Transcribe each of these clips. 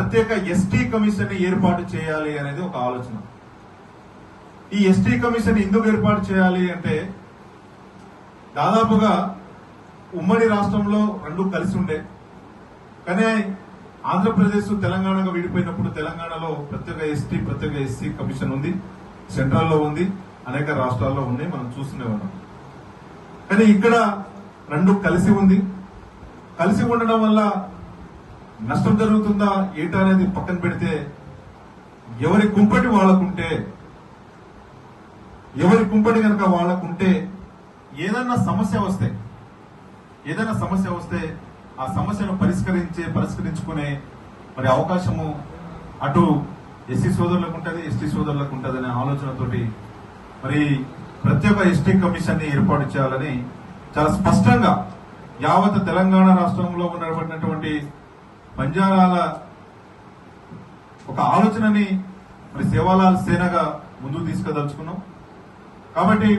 ప్రత్యేక ST commission ఏర్పాటు చేయాలి అనేది ఒక ఆలోచన. ఈ ఎస్టీ కమిషన్ ఎందుకు ఏర్పాటు చేయాలి అంటే, దాదాపుగా ఉమ్మడి రాష్ట్రంలో రెండు కలిసి ఉండే, కానీ ఆంధ్రప్రదేశ్ తెలంగాణగా విడిపోయినప్పుడు తెలంగాణలో ప్రత్యేక ఎస్టీ ప్రత్యేక ఎస్సీ కమిషన్ ఉంది, సెంట్రల్లో ఉంది, అనేక రాష్ట్రాల్లో ఉన్నాయి, మనం చూస్తూనే ఉన్నాం. కానీ ఇక్కడ రెండు కలిసి ఉంది. కలిసి ఉండడం వల్ల నష్టం జరుగుతుందా ఏటా అనేది పక్కన పెడితే, ఎవరి కుంపటి కనుక వాళ్ళకుంటే ఏదన్నా సమస్య వస్తే ఆ సమస్యను పరిష్కరించుకునే మరి అవకాశము అటు ఎస్సీ సోదరులకు ఉంటుంది, ఎస్టీ సోదరులకు ఉంటుంది అనే ఆలోచనతోటి మరి ప్రత్యేక ఎస్టీ కమిషన్ ని ఏర్పాటు చేయాలని చాలా స్పష్టంగా యావత్ తెలంగాణ రాష్ట్రంలో ఉండబడినటువంటి బంజారాల ఒక ఆలోచనని మరి సేవాలాల్ సేనగా ముందుకు తీసుకుదలుచుకున్నాం. కాబట్టి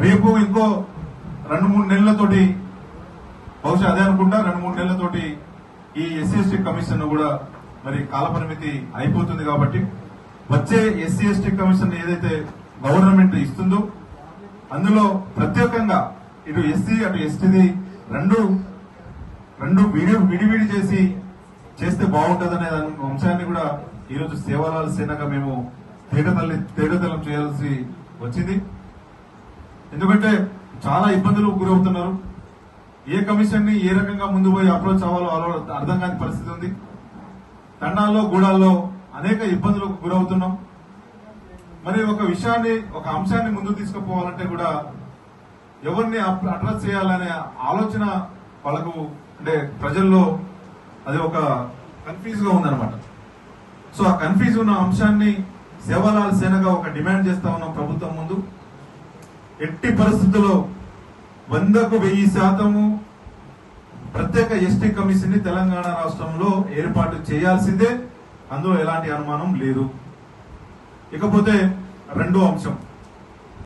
రేపు ఇంకో 2-3 నెలలతోటి, బహుశా అదే అనుకుంటా, 2-3 నెలలతోటి ఈ ఎస్సీ కమిషన్ కూడా మరి కాలపరిమితి అయిపోతుంది. కాబట్టి వచ్చే ఎస్సీ కమిషన్ ఏదైతే గవర్నమెంట్ ఇస్తుందో అందులో ప్రత్యేకంగా ఇటు ఎస్సీ అటు ఎస్టీది రెండు విడివిడి చేస్తే బాగుంటుందనే అంశాన్ని కూడా ఈరోజు సేవాలాల్ సేనగా మేము తేటతెల్లం చేయాల్సి వచ్చింది. ఎందుకంటే చాలా ఇబ్బందులు గురవుతున్నారు. ఏ కమిషన్ ని ఏ రకంగా ముందు పోయి అప్రోచ్ అవ్వాలో అర్థం కాని పరిస్థితి ఉంది. తండాల్లో గూడాల్లో అనేక ఇబ్బందులకు గురవుతున్నాం. మరి ఒక అంశాన్ని ముందుకు తీసుకుపోవాలంటే కూడా ఎవరిని అడ్రస్ చేయాలనే ఆలోచన వాళ్ళకు అంటే ప్రజల్లో అది ఒక కన్ఫ్యూజ్ గా ఉందన్నమాట. సో ఆ కన్ఫ్యూజ్ ఉన్న అంశాన్ని సేవాలాల్ సేనగా ఒక డిమాండ్ చేస్తా ఉన్నాం ప్రభుత్వం ముందు. ఎట్టి పరిస్థితుల్లో 100% ప్రత్యేక ఎస్టీ కమిషన్ ని తెలంగాణ రాష్ట్రంలో ఏర్పాటు చేయాల్సిందే, అందులో ఎలాంటి అనుమానం లేదు. ఇకపోతే రెండో అంశం,